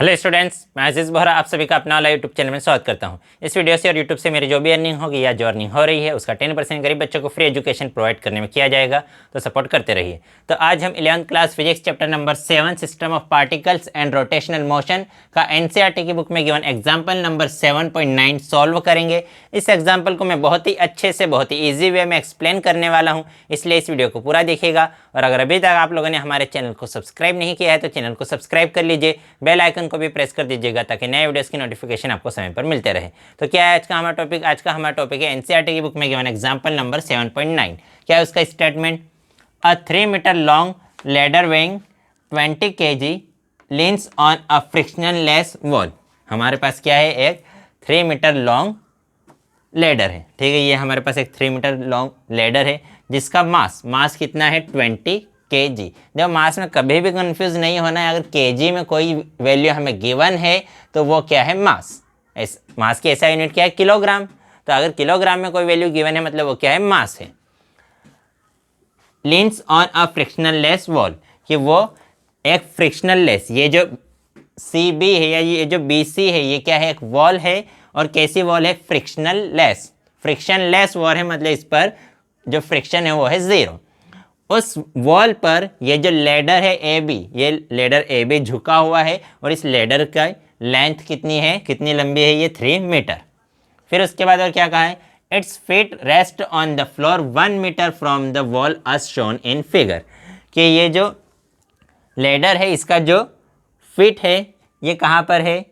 Hello students, मैं अजीज़ बोहरा आप सभी का अपना वाला यूट्यूब चैनल में स्वागत करता हूं। इस वीडियो से और यूट्यूब से मेरी जो भी अर्निंग होगी या जो अर्निंग हो रही है उसका 10% गरीब बच्चों को फ्री एजुकेशन प्रोवाइड करने में किया जाएगा, तो सपोर्ट करते रहिए। तो आज हम 11th class physics chapter number 7 system of particles and rotational motion का एनसीईआरटी की बुक में गिवन एग्जाम्पल नंबर 7.9 सॉल्व करेंगे। इस एग्जाम्पल को मैं बहुत ही अच्छे से बहुत ही ईजी वे में एक्सप्लेन करने वाला हूँ, इसलिए इस वीडियो को पूरा देखिएगा। और अगर अभी तक आप लोगों ने हमारे चैनल को सब्सक्राइब नहीं किया है तो चैनल को सब्सक्राइब कर लीजिए, बेल आइकन को भी प्रेस कर दीजिएगा ताकि नए वीडियोस की नोटिफिकेशन आपको समय पर मिलते रहे। तो क्या है आज का हमारा टॉपिक है एनसीईआरटी की बुक में गिवन एग्जांपल नंबर 7.9। क्या है उसका statement? A 3 metre long ladder weighing 20 kg leans on a frictionless wall. हमारे पास क्या है? एक 3 मीटर लॉन्ग लेडर है, ठीक है। ये हमारे पास एक 3 मीटर लॉन्ग लेडर है जिसका मास कितना है? 20 kg। देखो, मास में कभी भी कंफ्यूज नहीं होना है। अगर kg में कोई वैल्यू हमें गिवन है तो वो क्या है? मास की ऐसा यूनिट क्या है? किलोग्राम। तो अगर किलोग्राम में कोई वैल्यू गिवन है मतलब वो क्या है? मास है। Leans on a frictionless wall, कि वो एक फ्रिक्शनलेस, ये जो CB है या ये जो BC है ये क्या है? एक वॉल है। और कैसी वॉल है? फ्रिक्शनलेस वॉल है, मतलब इस पर जो फ्रिक्शन है वो है 0। उस वॉल पर ये जो लेडर है AB, ये लेडर AB झुका हुआ है और इस लेडर का लेंथ कितनी है? कितनी लंबी है? ये 3 मीटर। फिर उसके बाद और क्या कहा है? Its feet rest on the floor 1 metre from the wall as shown in figure, कि ये जो लेडर है इसका जो फिट है ये कहाँ पर है?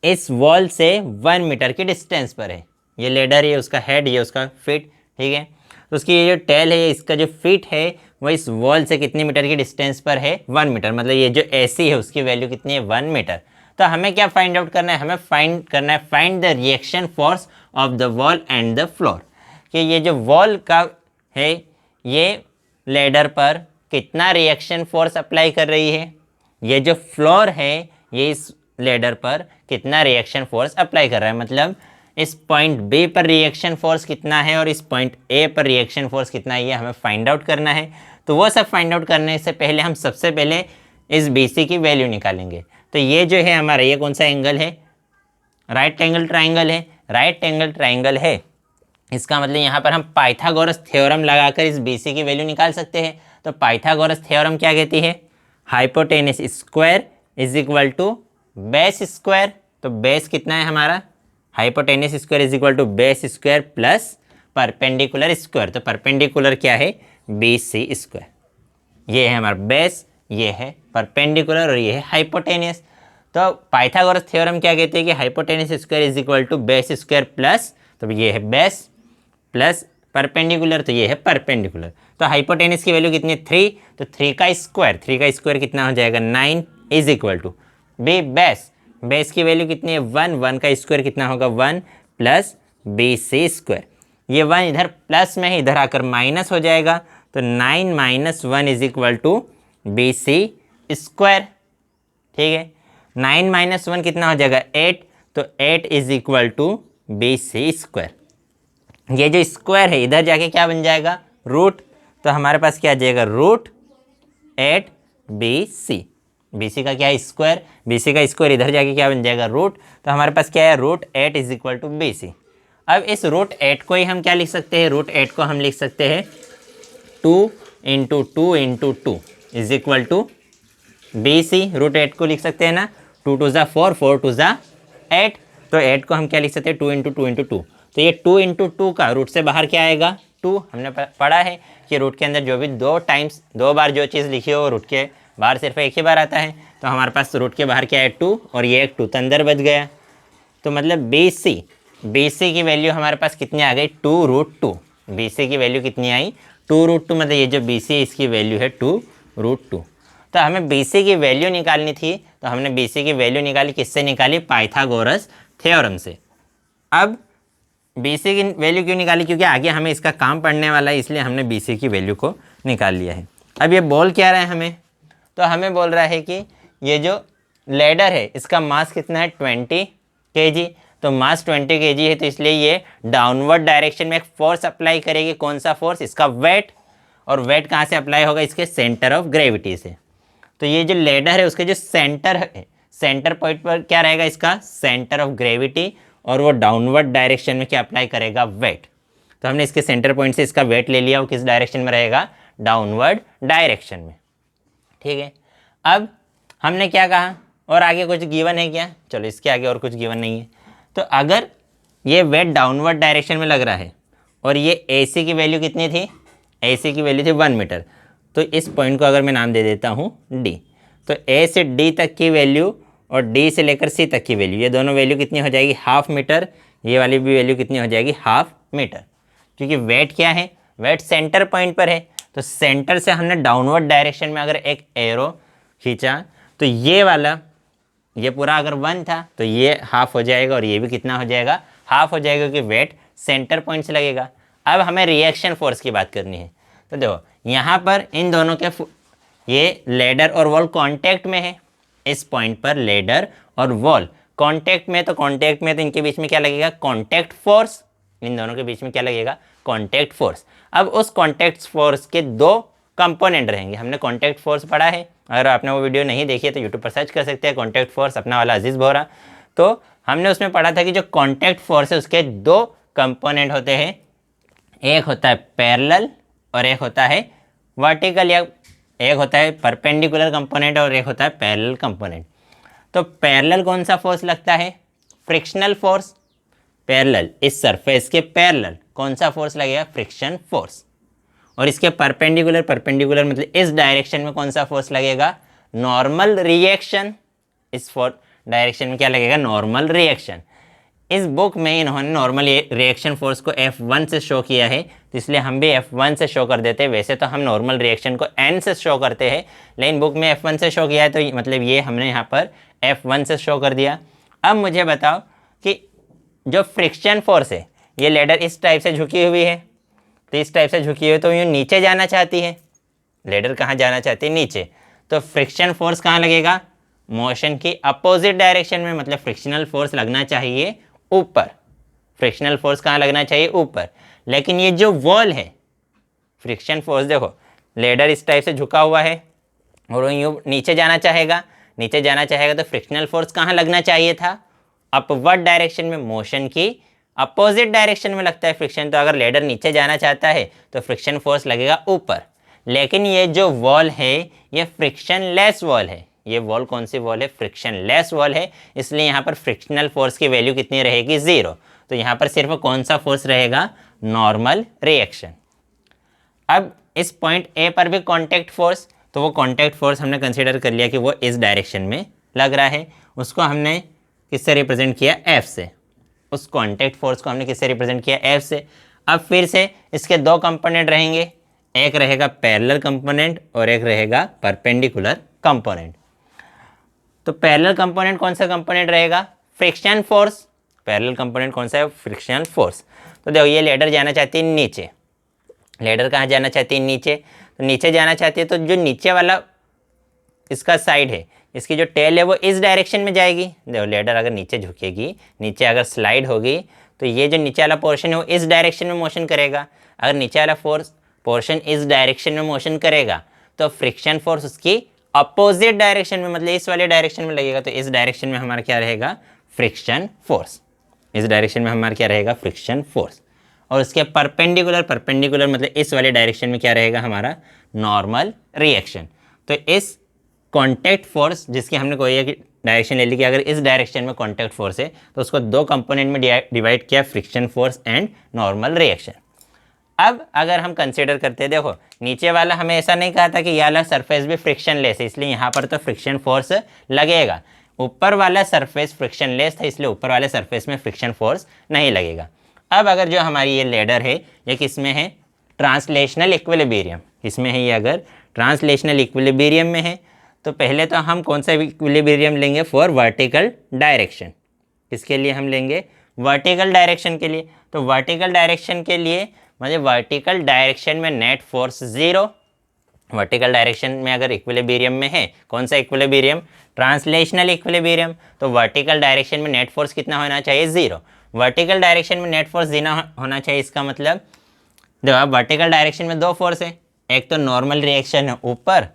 इस वॉल से 1 मीटर की डिस्टेंस पर है। ये लेडर है, उसका हेड, ये उसका फिट, ठीक है। तो उसकी ये जो टेल है, इसका जो फिट है वो इस वॉल से कितनी मीटर की डिस्टेंस पर है? 1 मीटर। मतलब ये जो AC है उसकी वैल्यू कितनी है? 1 मीटर। तो हमें क्या फाइंड आउट करना है? हमें find the reaction force of the wall and the floor, कि ये जो वॉल का है ये लेडर पर कितना रिएक्शन फोर्स अप्लाई कर रही है, ये जो फ्लोर है ये इस लेडर पर कितना रिएक्शन फोर्स अप्लाई कर रहा है। मतलब इस पॉइंट B पर रिएक्शन फोर्स कितना है और इस पॉइंट A पर रिएक्शन फोर्स कितना है, ये हमें फाइंड आउट करना है। तो वो सब फाइंड आउट करने से पहले हम सबसे पहले इस BC की वैल्यू निकालेंगे। तो ये जो है हमारा, ये कौन सा एंगल है? राइट एंगल ट्राइंगल है। राइट एंगल ट्राइंगल है, इसका मतलब यहाँ पर हम पाइथागोरस थ्योरम लगाकर इस BC की वैल्यू निकाल सकते हैं। तो पाइथागोरस थ्योरम क्या कहती है? Hypotenuse square is equal to base square. तो बेस कितना है हमारा? Hypotenuse square is equal to base square plus perpendicular square. तो परपेंडिकुलर क्या है? BC square. ये है हमारा बेस, ये है परपेंडिकुलर और ये है हाइपोटेनस। तो पाइथागोरस थ्योरम क्या कहते हैं कि hypotenuse square is equal to base square plus, तो ये है बेस प्लस परपेंडिकुलर, तो ये है परपेंडिकुलर। तो हाइपोटेनस की वैल्यू कितनी है? 3। तो 3 का स्क्वायर कितना हो जाएगा? 9 is equal to B base की वैल्यू कितनी है? 1 का स्क्वायर कितना होगा? 1 प्लस BC स्क्वायर। ये 1 इधर प्लस में है, इधर आकर माइनस हो जाएगा। तो 9 - 1 is equal to BC square, ठीक है। 9 - 1 कितना हो जाएगा? 8। तो 8 is equal to BC square. ये जो स्क्वायर है इधर जाके क्या बन जाएगा? रूट। तो हमारे पास क्या आ जाएगा? रूट 8 BC का क्या है? स्क्वायर। BC का स्क्वायर इधर जाके क्या बन जाएगा? रूट। तो हमारे पास क्या है? Root 8 is equal to BC। अब इस रूट 8 को ही हम क्या लिख सकते हैं? रूट 8 को हम लिख सकते हैं 2 × 2 × 2 is equal to BC। Root 8 को लिख सकते हैं ना, 2 × 4, 4 × 8। तो 8 को हम क्या लिख सकते हैं? 2 × 2 × 2। तो ये 2 × 2 का रूट से बाहर क्या आएगा? 2। हमने पढ़ा है कि रूट के अंदर जो भी दो बार जो चीज़ लिखी हो रूट के बाहर सिर्फ एक ही बार आता है। तो हमारे पास रूट के बाहर क्या है? 2, और ये एक 2 तो अंदर बच गया। तो मतलब BC की वैल्यू हमारे पास कितनी आ गई? 2√2। BC की वैल्यू कितनी आई? 2√2। मतलब ये जो BC है इसकी वैल्यू है 2√2। तो हमें BC की वैल्यू निकालनी थी, तो हमने BC की वैल्यू निकाली, किससे निकाली? पाइथागोरस थ्योरम से। अब BC की वैल्यू क्यों निकाली? क्योंकि आगे हमें इसका काम पढ़ने वाला है, इसलिए हमने BC की वैल्यू को निकाल लिया है। अब ये बोल क्या रहा है हमें? तो हमें बोल रहा है कि ये जो लेडर है इसका मास कितना है? 20 kg। तो मास 20 kg है, तो इसलिए ये डाउनवर्ड डायरेक्शन में एक फोर्स अप्लाई करेगी। कौन सा फोर्स? इसका वेट। और वेट कहाँ से अप्लाई होगा? इसके सेंटर ऑफ ग्रेविटी से। तो ये जो लेडर है उसके जो सेंटर है, सेंटर पॉइंट पर क्या रहेगा इसका सेंटर ऑफ ग्रेविटी, और वो डाउनवर्ड डायरेक्शन में क्या अप्लाई करेगा वेट। तो हमने इसके सेंटर पॉइंट से इसका वेट ले लिया, वो किस डायरेक्शन में रहेगा डाउनवर्ड डायरेक्शन में। ठीक है, अब हमने क्या कहा और आगे कुछ गिवन है क्या, चलो इसके आगे और कुछ गिवन नहीं है। तो अगर ये वेट डाउनवर्ड डायरेक्शन में लग रहा है और ये AC की वैल्यू कितनी थी, AC की वैल्यू थी 1 मीटर, तो इस पॉइंट को अगर मैं नाम दे देता हूँ D, तो A से D तक की वैल्यू और D से लेकर C तक की वैल्यू, ये दोनों वैल्यू कितनी हो जाएगी 1/2 मीटर, ये वाली भी वैल्यू कितनी हो जाएगी 1/2 मीटर। क्योंकि वेट क्या है, वेट सेंटर पॉइंट पर है, तो सेंटर से हमने डाउनवर्ड डायरेक्शन में अगर एक एरो खींचा तो ये वाला, ये पूरा अगर 1 था तो ये 1/2 हो जाएगा और ये भी कितना हो जाएगा 1/2 हो जाएगा, क्योंकि वेट सेंटर पॉइंट से लगेगा। अब हमें रिएक्शन फोर्स की बात करनी है। तो देखो यहाँ पर इन दोनों के ये लेडर और वॉल कांटेक्ट में है, इस पॉइंट पर लेडर और वॉल कांटेक्ट में, तो कांटेक्ट में तो इनके बीच में क्या लगेगा कांटेक्ट फोर्स, इन दोनों के बीच में क्या लगेगा कांटेक्ट फोर्स। अब उस कांटेक्ट फोर्स के 2 कंपोनेंट रहेंगे। हमने कांटेक्ट फोर्स पढ़ा है, अगर आपने वो वीडियो नहीं देखी है तो यूट्यूब पर सर्च कर सकते हैं कांटेक्ट फोर्स, अपना वाला अजीज़ बोरा। तो हमने उसमें पढ़ा था कि जो कांटेक्ट फोर्स है उसके 2 कंपोनेंट होते हैं, एक होता है पैरेलल और एक होता है वर्टिकल, या एक होता है परपेंडिकुलर कंपोनेंट और एक होता है पैरेलल कंपोनेंट। तो पैरेलल कौन सा फोर्स लगता है, फ्रिक्शनल फोर्स। पैरेलल, इस सरफेस के पैरेलल कौन सा फोर्स लगेगा, फ्रिक्शन फोर्स। और इसके परपेंडिकुलर, परपेंडिकुलर मतलब इस डायरेक्शन में कौन सा फोर्स लगेगा, नॉर्मल रिएक्शन। इस डायरेक्शन में क्या लगेगा, नॉर्मल रिएक्शन। इस बुक में इन्होंने नॉर्मल रिएक्शन फोर्स को F1 से शो किया है, तो इसलिए हम भी F1 से शो कर देते हैं। वैसे तो हम नॉर्मल रिएक्शन को N से शो करते हैं, लेकिन बुक में F1 से शो किया है, तो मतलब ये हमने यहाँ पर F1 से शो कर दिया। अब मुझे बताओ कि जो फ्रिक्शन फोर्स है, ये लेडर इस टाइप से झुकी हुई है, तो इस टाइप से झुकी हुई तो ये नीचे जाना चाहती है, लेडर कहाँ जाना चाहती है, नीचे। तो फ्रिक्शन फोर्स कहाँ लगेगा, मोशन की अपोजिट डायरेक्शन में, मतलब फ्रिक्शनल फोर्स लगना चाहिए ऊपर। फ्रिक्शनल फोर्स कहाँ लगना चाहिए, ऊपर। लेकिन ये जो वॉल है, फ्रिक्शन फोर्स देखो, लेडर इस टाइप से झुका हुआ है और वो यूँ नीचे जाना चाहेगा, नीचे जाना चाहेगा तो फ्रिक्शनल फोर्स कहाँ लगना चाहिए था, अपवर्ड डायरेक्शन में, मोशन की अपोजिट डायरेक्शन में लगता है फ्रिक्शन। तो अगर लेडर नीचे जाना चाहता है तो फ्रिक्शन फोर्स लगेगा ऊपर। लेकिन ये जो वॉल है ये फ्रिक्शन लेस वॉल है, ये वॉल कौन सी वॉल है, फ्रिक्शन लेस वॉल है, इसलिए यहाँ पर फ्रिक्शनल फोर्स की वैल्यू कितनी रहेगी, 0। तो यहाँ पर सिर्फ कौन सा फोर्स रहेगा, नॉर्मल रिएक्शन। अब इस पॉइंट ए पर भी कॉन्टैक्ट फोर्स, तो वो कॉन्टैक्ट फोर्स हमने कंसिडर कर लिया कि वो इस डायरेक्शन में लग रहा है, उसको हमने किससे रिप्रेजेंट किया, F से। उस कॉन्टैक्ट फोर्स को हमने किससे रिप्रेजेंट किया, F से। अब फिर से इसके 2 कंपोनेंट रहेंगे, एक रहेगा पैरेलल कंपोनेंट और एक रहेगा परपेंडिकुलर कंपोनेंट। तो पैरेलल कंपोनेंट कौन सा कंपोनेंट रहेगा, फ्रिक्शन फोर्स। पैरेलल कंपोनेंट कौन सा है, फ्रिक्शन फोर्स। तो देखो ये लेडर जाना चाहती है नीचे, लेडर कहाँ जाना चाहती है, नीचे। तो नीचे जाना चाहती है तो जो नीचे वाला इसका साइड है, इसकी जो टेल है वो इस डायरेक्शन में जाएगी। देखो लेडर अगर नीचे झुकेगी, नीचे अगर स्लाइड होगी तो ये जो नीचे वाला पोर्शन है वो इस डायरेक्शन में मोशन करेगा। अगर नीचे वाला पोर्शन इस डायरेक्शन में मोशन करेगा तो फ्रिक्शन फोर्स उसकी अपोजिट डायरेक्शन में, मतलब इस वाले डायरेक्शन में लगेगा। तो इस डायरेक्शन में हमारा क्या रहेगा, फ्रिक्शन फोर्स। इस डायरेक्शन में हमारा क्या रहेगा, फ्रिक्शन फोर्स। और उसके परपेंडिकुलर, परपेंडिकुलर मतलब इस वाले डायरेक्शन में क्या रहेगा हमारा, नॉर्मल रिएक्शन। तो इस कॉन्टैक्ट फोर्स जिसकी हमने कोई एक डायरेक्शन ले ली कि अगर इस डायरेक्शन में कॉन्टैक्ट फोर्स है तो उसको 2 कंपोनेंट में डिवाइड किया, friction force and normal reaction. अब अगर हम कंसिडर करते हैं, देखो नीचे वाला हमें ऐसा नहीं कहा था कि ये वाला सरफेस भी फ्रिक्शन लेस है, इसलिए यहाँ पर तो फ्रिक्शन फोर्स लगेगा। ऊपर वाला सरफेस फ्रिक्शन लेस था, इसलिए ऊपर वाले सरफेस में फ्रिक्शन फोर्स नहीं लगेगा। अब अगर जो हमारी ये लेडर है ये किस में है, ट्रांसलेशनल इक्विलिब्रियम, इसमें है ये अगर ट्रांसलेशनल इक्विलिब्रियम में है, तो पहले तो हम कौन सा इक्विलिब्रियम लेंगे, फॉर वर्टिकल डायरेक्शन। किसके लिए हम लेंगे, वर्टिकल डायरेक्शन के लिए। तो वर्टिकल डायरेक्शन के लिए मतलब वर्टिकल डायरेक्शन में नेट फोर्स 0। वर्टिकल डायरेक्शन में अगर इक्विलिब्रियम में है, कौन सा इक्विलिब्रियम, ट्रांसलेशनल इक्विलिब्रियम, तो वर्टिकल डायरेक्शन में नेट फोर्स कितना होना चाहिए, 0। वर्टिकल डायरेक्शन में नेट फोर्स 0 होना चाहिए, इसका मतलब देखो अब वर्टिकल डायरेक्शन में 2 फोर्स है, एक तो नॉर्मल रिएक्शन है ऊपर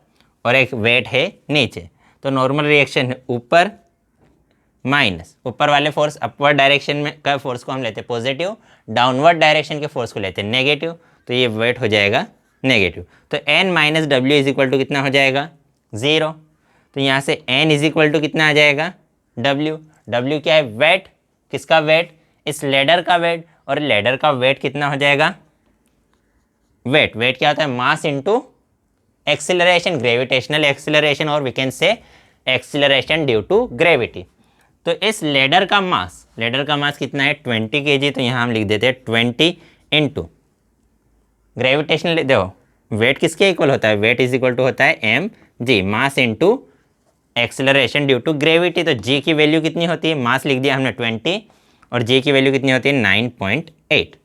और एक वेट है नीचे। तो नॉर्मल रिएक्शन है ऊपर माइनस ऊपर वाले फोर्स अपवर्ड डायरेक्शन में का फोर्स को हम लेते हैं पॉजिटिव, डाउनवर्ड डायरेक्शन के फोर्स को लेते हैं नेगेटिव, तो ये वेट हो जाएगा नेगेटिव। तो n minus W is equal to कितना हो जाएगा 0। तो यहाँ से n इज इक्वल टू कितना आ जाएगा w। w क्या है वेट, किसका वेट, इस लेडर का वेट, और लेडर का वेट कितना हो जाएगा वेट क्या होता है mass into acceleration, gravitational acceleration, और we can say acceleration due to gravity. तो इस लेडर का मास कितना है 20 kg, तो यहाँ हम लिख देते हैं 20 इंटू ग्रेविटेशनल, देखो वेट किसके इक्वल होता है, वेट इज इक्वल टू होता है M G, mass into acceleration due to gravity. तो जी की वैल्यू कितनी होती है, मास लिख दिया हमने 20 और जी की वैल्यू कितनी होती है 9.8।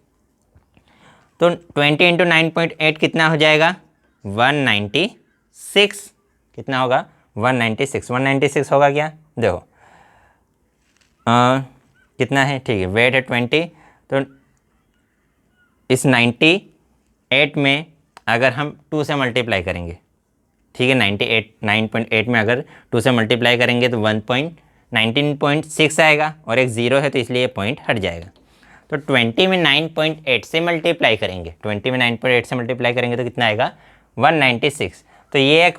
तो 20 इंटू 9.8 कितना हो जाएगा 196, कितना होगा 196 होगा क्या, देखो कितना है, ठीक है वेट है 20, तो इस 98 में अगर हम 2 से मल्टीप्लाई करेंगे, ठीक है 9.8 में अगर 2 से मल्टीप्लाई करेंगे तो 19.6 आएगा, और एक 0 है तो इसलिए ये पॉइंट हट जाएगा। तो 20 में 9.8 से मल्टीप्लाई करेंगे, 20 में 9.8 से मल्टीप्लाई करेंगे तो कितना आएगा 196। तो ये एक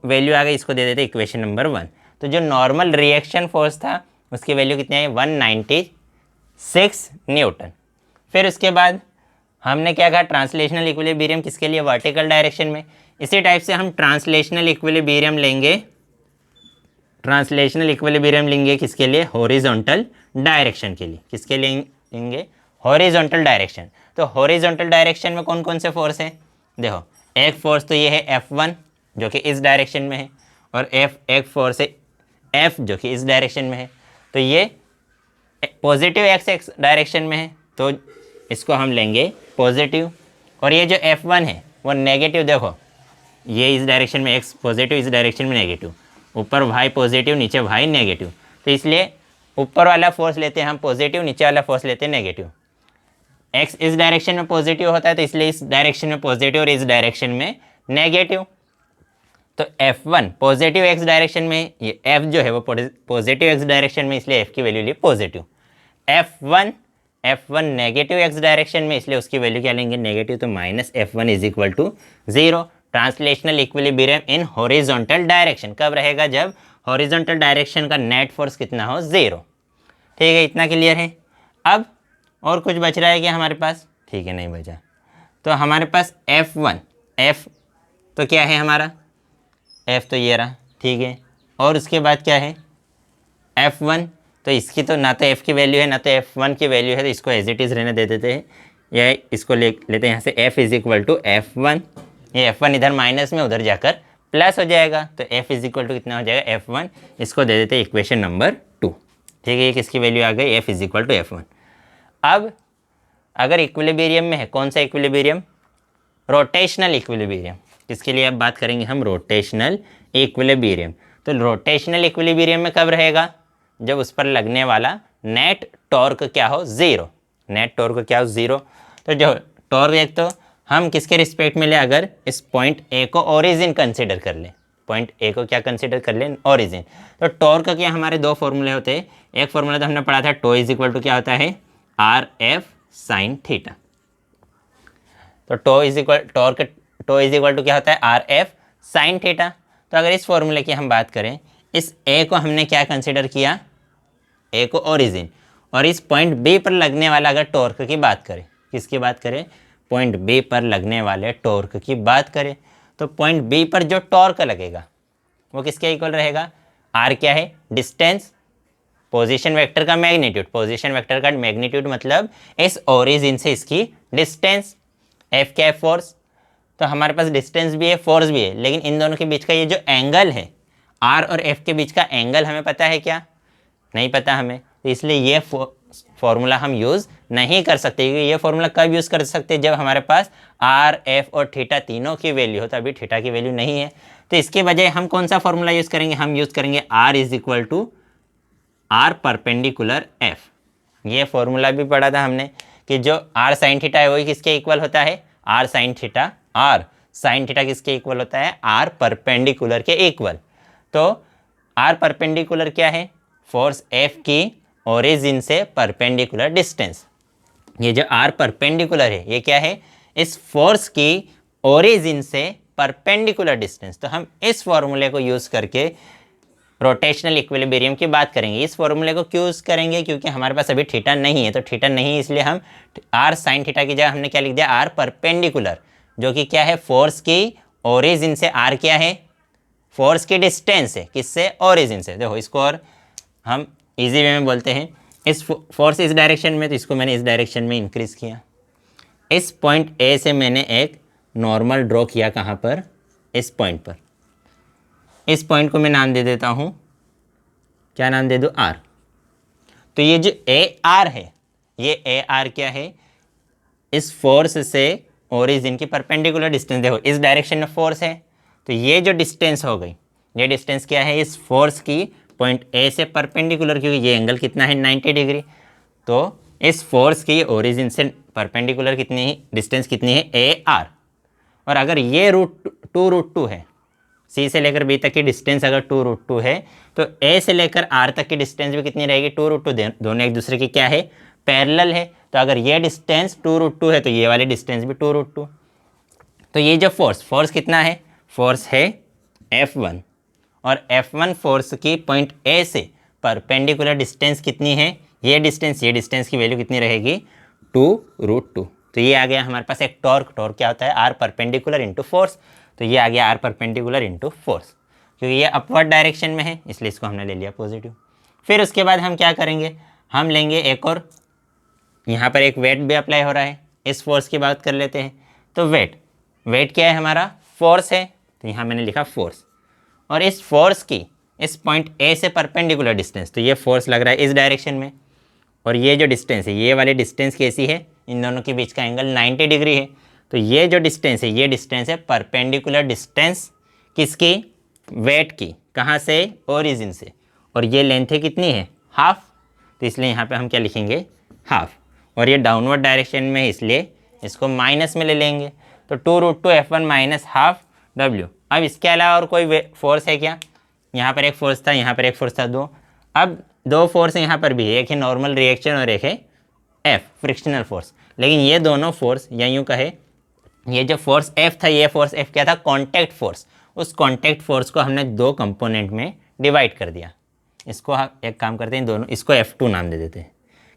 वैल्यू आ गई, इसको दे देते इक्वेशन नंबर 1। तो जो नॉर्मल रिएक्शन फोर्स था उसकी वैल्यू कितनी है 196 न्यूटन। फिर उसके बाद हमने क्या कहा ट्रांसलेशनल इक्विलिब्रियम किसके लिए, वर्टिकल डायरेक्शन में। इसी टाइप से हम ट्रांसलेशनल इक्विलिब्रियम लेंगे, किसके लिए, हॉरिजॉन्टल डायरेक्शन के लिए। किसके लिए लेंगे, हॉरिजॉन्टल डायरेक्शन। तो हॉरिजॉन्टल डायरेक्शन में कौन कौन से फोर्स हैं, देखो एक फोर्स तो ये है F1 जो कि इस डायरेक्शन में है, और एक फोर्स है F जो कि इस डायरेक्शन में है। तो ये पॉजिटिव एक्स डायरेक्शन में है तो इसको हम लेंगे पॉजिटिव, और ये जो F1 है वो नेगेटिव, देखो ये इस डायरेक्शन में x पॉजिटिव, इस डायरेक्शन में नेगेटिव, ऊपर y पॉजिटिव नीचे y नेगेटिव। तो इसलिए ऊपर वाला फोर्स लेते हैं हम पॉजिटिव, नीचे वाला फोर्स लेते हैं नेगेटिव। x इस डायरेक्शन में पॉजिटिव होता है तो इसलिए इस डायरेक्शन में पॉजिटिव और इस डायरेक्शन में नेगेटिव। तो F1 पॉजिटिव x डायरेक्शन में, ये F जो है वो पॉजिटिव x डायरेक्शन में, इसलिए F की वैल्यू ली positive. F1 negative x direction में, इसलिए उसकी वैल्यू क्या लेंगे नेगेटिव, तो minus F1 is equal to 0। Translational equilibrium in horizontal direction कब रहेगा, जब हॉरिजॉन्टल डायरेक्शन का नेट फोर्स कितना हो 0। ठीक है, इतना क्लियर है। अब और कुछ बच रहा है क्या हमारे पास, ठीक है नहीं बचा। तो हमारे पास F1, F तो क्या है हमारा, F तो ये रहा, ठीक है। और उसके बाद क्या है F1, तो इसकी तो ना तो F की वैल्यू है ना तो F1 की वैल्यू है, तो इसको एज इट इज़ रहने दे देते हैं, या इसको लेते हैं यहाँ से F is equal to F1। ये F1 इधर माइनस में उधर जाकर प्लस हो जाएगा, तो F इज इक्वल टू कितना हो जाएगा F1, इसको दे देते हैं इक्वेशन नंबर 2। ठीक है, ये किसकी वैल्यू आ गई, F is equal to F1। अब अगर इक्विलिब्रियम में है, कौन सा इक्विलिब्रियम, रोटेशनल इक्विलिब्रियम। किसके लिए अब बात करेंगे हम, रोटेशनल इक्विलिब्रियम। तो रोटेशनल इक्विलिब्रियम में कब रहेगा, जब उस पर लगने वाला नेट टॉर्क क्या हो 0, नेट टॉर्क क्या हो 0। तो जो टॉर्क एक तो हम किसके रिस्पेक्ट में ले, अगर इस पॉइंट ए को ओरिजिन कंसिडर कर ले, पॉइंट ए को क्या कंसिडर कर ले ओरिजिन। तो टॉर्क के हमारे दो फॉर्मूले होते हैं, एक फॉर्मूला तो हमने पढ़ा था टो इज इक्वल टू क्या होता है RF साइन थीटा। तो टो इज इक्वल टू क्या होता है RF साइन थीटा। तो अगर इस फॉर्मूले की हम बात करें, इस ए को हमने क्या कंसिडर किया, ए को ओरिजिन, और इस पॉइंट बी पर लगने वाला अगर टॉर्क की बात करें, किसकी बात करें, पॉइंट बी पर लगने वाले टॉर्क की बात करें, तो पॉइंट बी पर जो टॉर्क लगेगा वो किसके इक्वल रहेगा, आर क्या है डिस्टेंस, पोजीशन वेक्टर का मैग्नीट्यूड, पोजीशन वेक्टर का मैग्नीट्यूड मतलब इस ओरिजिन से इसकी डिस्टेंस, एफ क्या है फोर्स। तो हमारे पास डिस्टेंस भी है फोर्स भी है, लेकिन इन दोनों के बीच का ये जो एंगल है आर और एफ के बीच का एंगल हमें पता है क्या, नहीं पता हमें, तो इसलिए ये फॉर्मूला हम यूज़ नहीं कर सकते। क्योंकि ये फॉर्मूला कब यूज़ कर सकते हैं, जब हमारे पास आर एफ और थीटा तीनों की वैल्यू हो, तो अभी थीटा की वैल्यू नहीं है। तो इसके बजाय हम कौन सा फॉर्मूला यूज़ करेंगे, हम यूज़ करेंगे R is equal to R perpendicular F. ये फॉर्मूला भी पढ़ा था हमने कि जो आर साइन थीटा है वही किसके इक्वल होता है, R sine theta, R sine theta किसके इक्वल होता है, आर परपेंडिकुलर के इक्वल। तो आर परपेंडिकुलर क्या है, फोर्स F की ओरिजिन से परपेंडिकुलर डिस्टेंस। ये जो R परपेंडिकुलर है ये क्या है, इस फोर्स की ओरिजिन से परपेंडिकुलर डिस्टेंस। तो हम इस फॉर्मूले को यूज़ करके रोटेशनल इक्विलिब्रियम की बात करेंगे। इस फॉर्मूले को क्यों यूज़ करेंगे, क्योंकि हमारे पास अभी थीटा नहीं है, तो थीटा नहीं है इसलिए हम R साइन थीटा की जगह हमने क्या लिख दिया, R परपेंडिकुलर, जो कि क्या है, फोर्स की ओरिजिन से। R क्या है, फोर्स की डिस्टेंस है, किससे, ओरिजिन से। देखो इसको और हम इजी वे में बोलते हैं, इस फोर्स इस डायरेक्शन में, तो इसको मैंने इस डायरेक्शन में इंक्रीज किया। इस पॉइंट ए से मैंने एक नॉर्मल ड्रॉ किया, कहाँ पर, इस पॉइंट पर। इस पॉइंट को मैं नाम दे देता हूँ, क्या नाम दे दूँ, आर। तो ये जो ए आर है, ये ए आर क्या है, इस फोर्स से ओरिजिन की परपेंडिकुलर डिस्टेंस। देखो इस डायरेक्शन में फोर्स है, तो ये जो डिस्टेंस हो गई, ये डिस्टेंस क्या है, इस फोर्स की पॉइंट ए से परपेंडिकुलर, क्योंकि ये एंगल कितना है, 90 डिग्री। तो इस फोर्स की ओरिजिन से परपेंडिकुलर कितनी है, डिस्टेंस कितनी है, ए आर। और अगर ये √2 है, सी से लेकर बी तक की डिस्टेंस अगर 2√2 है, तो ए से लेकर आर तक की डिस्टेंस भी कितनी रहेगी, 2√2। दोनों एक दूसरे की क्या है, पैरेलल है। तो अगर ये डिस्टेंस 2√2 है, तो ये वाली डिस्टेंस भी 2√2। तो ये जो फोर्स कितना है, फोर्स है F1, और F1 फोर्स की पॉइंट ए से परपेंडिकुलर डिस्टेंस कितनी है, ये डिस्टेंस की वैल्यू कितनी रहेगी, 2√2। तो ये आ गया हमारे पास एक टॉर्क क्या होता है, आर परपेंडिकुलर इंटू फोर्स। तो ये आ गया आर परपेंडिकुलर इंटू फोर्स, क्योंकि ये अपवर्ड डायरेक्शन में है इसलिए इसको हमने ले लिया पॉजिटिव। फिर उसके बाद हम क्या करेंगे, हम लेंगे एक और, यहाँ पर एक वेट भी अप्लाई हो रहा है, इस फोर्स की बात कर लेते हैं। तो वेट क्या है हमारा, फोर्स है, तो यहाँ मैंने लिखा फोर्स। और इस फोर्स की इस पॉइंट ए से परपेंडिकुलर डिस्टेंस, तो ये फोर्स लग रहा है इस डायरेक्शन में, और ये जो डिस्टेंस है, ये वाली डिस्टेंस कैसी है, इन दोनों के बीच का एंगल 90 डिग्री है। तो ये जो डिस्टेंस है, ये डिस्टेंस है परपेंडिकुलर डिस्टेंस किसकी, वेट की, कहाँ से, ओरिजिन से। और ये लेंथ है कितनी है, हाफ। तो इसलिए यहाँ पे हम क्या लिखेंगे, हाफ। और ये डाउनवर्ड डायरेक्शन में है इसलिए इसको माइनस में ले लेंगे। तो 2√2 F1 माइनस हाफ W। अब इसके अलावा और कोई फोर्स है क्या, यहाँ पर एक फोर्स था, यहाँ पर एक फोर्स था, दो। अब दो फोर्स यहाँ पर भी है, एक है नॉर्मल रिएक्शन और एक है F फ्रिक्शनल फोर्स। लेकिन ये दोनों फोर्स, या यूँ कहे, ये जो फोर्स F था, ये फोर्स F क्या था, कॉन्टैक्ट फोर्स। उस कॉन्टैक्ट फोर्स को हमने दो कंपोनेंट में डिवाइड कर दिया। इसको हम एक काम करते हैं, दोनों इसको F2 नाम दे देते हैं,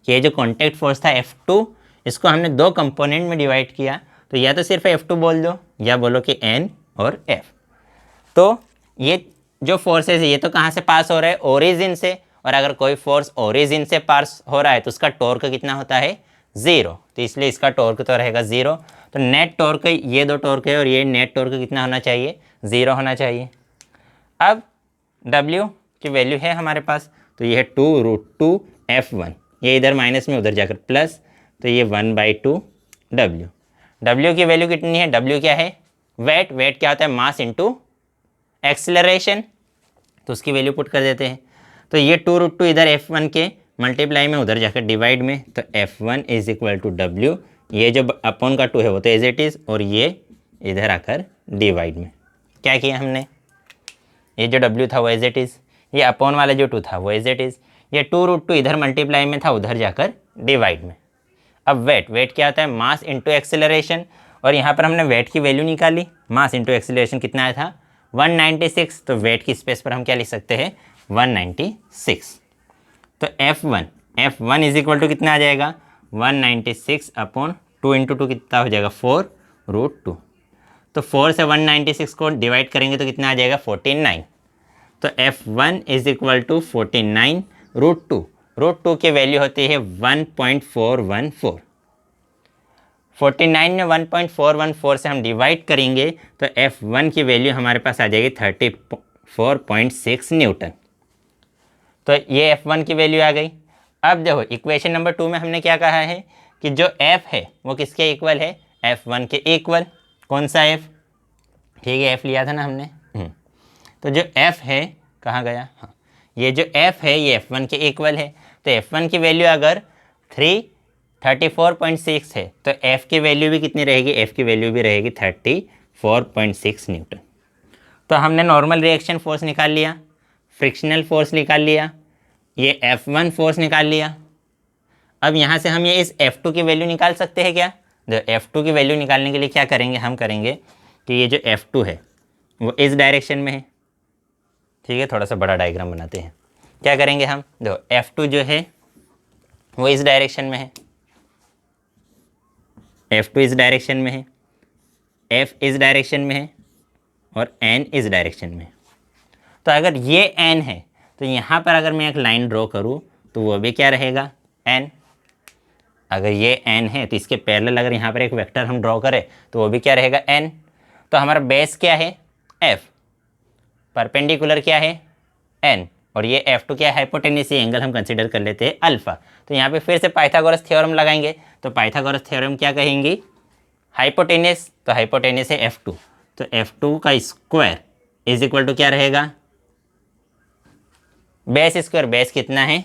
कि ये जो कॉन्टैक्ट फोर्स था F2, इसको हमने दो कंपोनेंट में डिवाइड किया। तो या तो सिर्फ F2 बोल दो, या बोलो कि N और F। तो ये जो फोर्सेस है, ये तो कहाँ से पास हो रहा है, ओरिजिन से। और अगर कोई फोर्स ओरिजिन से पास हो रहा है तो उसका टॉर्क कितना होता है, 0। तो इसलिए इसका टॉर्क तो रहेगा 0। तो नेट टॉर्क, ये दो टॉर्क है और ये नेट टॉर्क कितना होना चाहिए, 0 होना चाहिए। अब W की वैल्यू है हमारे पास, तो ये है 2√2 F1, ये इधर माइनस में उधर जाकर प्लस, तो ये 1/2 W की वैल्यू कितनी है, W क्या है, वेट क्या होता है, मास इंटू एक्सेलरेशन। तो उसकी वैल्यू पुट कर देते हैं। तो ये 2√2 इधर F1 के मल्टीप्लाई में, उधर जाकर डिवाइड में, तो F1 is equal to W। ये जो अपॉन का 2 है वो तो एज इट इज़, और ये इधर आकर डिवाइड में। क्या किया हमने, ये जो W था वो एज इट इज़, ये अपॉन वाला जो 2 था वो एज इट इज़, ये 2√2 इधर मल्टीप्लाई में था, उधर जाकर डिवाइड में। अब वेट क्या होता है, मास इंटू एक्सेलरेशन। और यहाँ पर हमने वेट की वैल्यू निकाली, मास इंटू एक्सेलरेशन कितना आया था, 196। तो वेट की स्पेस पर हम क्या लिख सकते हैं, 196। तो F1 इज इक्वल टू कितना आ जाएगा, 196 अपॉन 2 इंटू 2 कितना हो जाएगा, 4√2। तो 4 से 196 को डिवाइड करेंगे तो कितना आ जाएगा, 49। तो F1 इज इक्वल टू 49√2। √2 की वैल्यू होती है 1.414। 49 में 1.414 से हम डिवाइड करेंगे तो F1 की वैल्यू हमारे पास आ जाएगी 34.6 न्यूटन। तो ये F1 की वैल्यू आ गई। अब देखो इक्वेशन नंबर 2 में हमने क्या कहा है कि जो F है वो किसके इक्वल है, F1 के इक्वल। कौन सा F, ठीक है F लिया था ना हमने। तो जो F है कहाँ गया, हाँ ये जो F है ये F1 के इक्वल है। तो F1 की वैल्यू अगर 34.6 है तो F की वैल्यू भी कितनी रहेगी, F की वैल्यू भी रहेगी 34.6 न्यूटन। तो हमने नॉर्मल रिएक्शन फोर्स निकाल लिया, फ्रिक्शनल फोर्स निकाल लिया, ये F1 फोर्स निकाल लिया। अब यहाँ से हम ये इस F2 की वैल्यू निकाल सकते हैं क्या? तो F2 की वैल्यू निकालने के लिए क्या करेंगे, हम करेंगे कि ये जो F2 है वो इस डायरेक्शन में है, ठीक है। थोड़ा सा बड़ा डायग्राम बनाते हैं। क्या करेंगे हम, देखो F2 जो है वो इस डायरेक्शन में है, F2 इस डायरेक्शन में है, F इस डायरेक्शन में है और N इस डायरेक्शन में। तो अगर ये N है तो यहाँ पर अगर मैं एक लाइन ड्रॉ करूँ तो वो भी क्या रहेगा, N। अगर ये N है तो इसके पैरेलल अगर यहाँ पर एक वेक्टर हम ड्रॉ करें तो वो भी क्या रहेगा, N। तो हमारा बेस क्या है, F, परपेंडिकुलर क्या है, N, और ये F2 क्या है, हाइपोटेन्यूस, ये एंगल हम कंसीडर कर लेते हैं अल्फा। तो यहाँ पे फिर से पाइथागोरस थ्योरम लगाएंगे। तो पाइथागोरस थ्योरम क्या कहेंगी, हाइपोटेन्यूस, तो हाइपोटेन्यूस है F2, तो F2 का स्क्वायर इज इक्वल टू क्या रहेगा, बेस स्क्वायर, बेस कितना है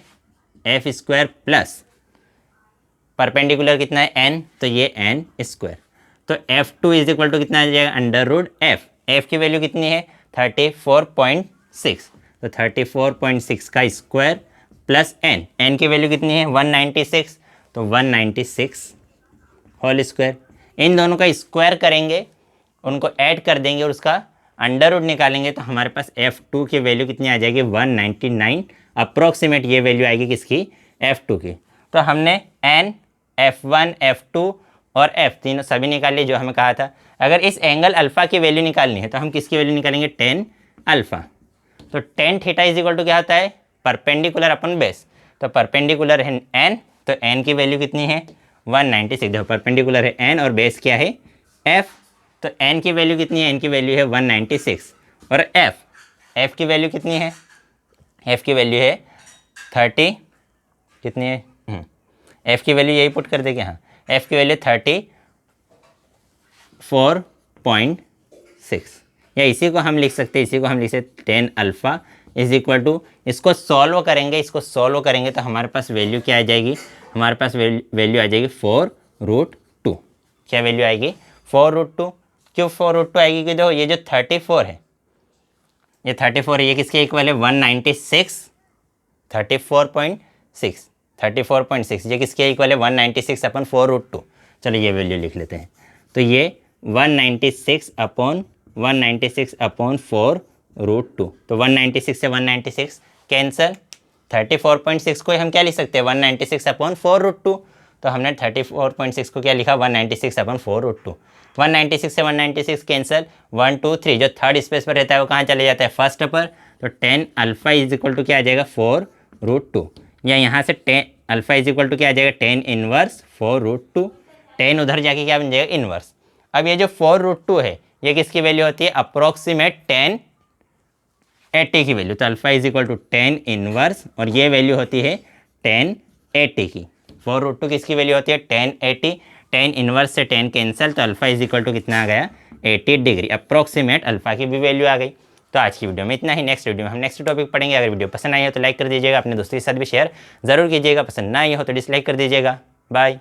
F स्क्वायर प्लस परपेंडिकुलर कितना है N, तो ये N स्क्वायर। तो F2 इज इक्वल टू कितना आ जाएगा, अंडर रूट F की वैल्यू कितनी है 34.6, तो 34.6 का स्क्वायर प्लस N की वैल्यू कितनी है 196, तो 196 होल स्क्वायर। इन दोनों का स्क्वायर करेंगे, उनको ऐड कर देंगे और उसका अंडर रूट निकालेंगे, तो हमारे पास F2 की वैल्यू कितनी आ जाएगी 199 अप्रोक्सीमेट, ये वैल्यू आएगी किसकी, F2 की। तो हमने N, F1, F2 और F तीनों सभी निकाल लिए जो हमें कहा था। अगर इस एंगल अल्फ़ा की वैल्यू निकालनी है तो हम किसकी वैल्यू निकालेंगे, tan अल्फ़ा। तो tan theta is equal to क्या होता है, परपेंडिकुलर अपन बेस, तो परपेंडिकुलर है N, तो N की वैल्यू कितनी है 196, देखो परपेंडिकुलर है N और बेस क्या है F, तो N की वैल्यू कितनी है, N की वैल्यू है 196 और F की वैल्यू कितनी है, F की वैल्यू है 30, कितनी है F की वैल्यू यही पुट कर देंगे, हाँ F की वैल्यू 34.6, या इसी को हम लिख सकते हैं, इसी को हम लिख सकते tan alpha is equal to, इसको सॉल्व करेंगे, इसको सॉल्व करेंगे तो हमारे पास वैल्यू क्या आ जाएगी, हमारे पास वैल्यू आ जाएगी 4√2। क्या वैल्यू आएगी 4√2। क्यों 4√2 आएगी, कि देखो ये जो 34 है, ये 34 है, ये किसके इक्वल है 196, 34.6, ये किसके इक्वल है 196 अपॉन 4√2। चलो ये वैल्यू लिख लेते हैं, तो ये 196 अपॉन 4√2, तो 196 से 196 कैंसल, 34.6 को हम क्या लिख सकते हैं 196 अपॉन 4√2, तो हमने 34.6 को क्या लिखा 196 अपॉन 4√2। 196 से 196 कैंसल, 1 2 3 जो थर्ड स्पेस पर रहता है वो कहाँ चले जाता है, फर्स्ट पर, तो tan alpha is equal to क्या आ जाएगा 4√2, या यहाँ से tan alpha is equal to क्या आ जाएगा tan इनवर्स 4√2, tan उधर जाके क्या बन जाएगा इनवर्स। अब ये जो 4√2 है ये किसकी वैल्यू होती है, अप्रोक्सीमेट tan 80 की वैल्यू, तो alpha is equal to tan inverse, और ये वैल्यू होती है tan 80 की। 4√2 किसकी वैल्यू होती है tan 80, tan इनवर्स से tan कैंसल, तो अल्फ़ा इज इक्वल टू कितना आ गया 80 डिग्री, अप्रोक्सीमेट अल्फ़ा की भी वैल्यू आ गई। तो आज की वीडियो में इतना ही, नेक्स्ट वीडियो में हम नेक्स्ट टॉपिक पढ़ेंगे। अगर वीडियो पसंद आई हो तो लाइक कर दीजिएगा, अपने दोस्तों के साथ भी शेयर जरूर कीजिएगा, पसंद ना आई हो तो डिसलाइक कर दीजिएगा। बाय।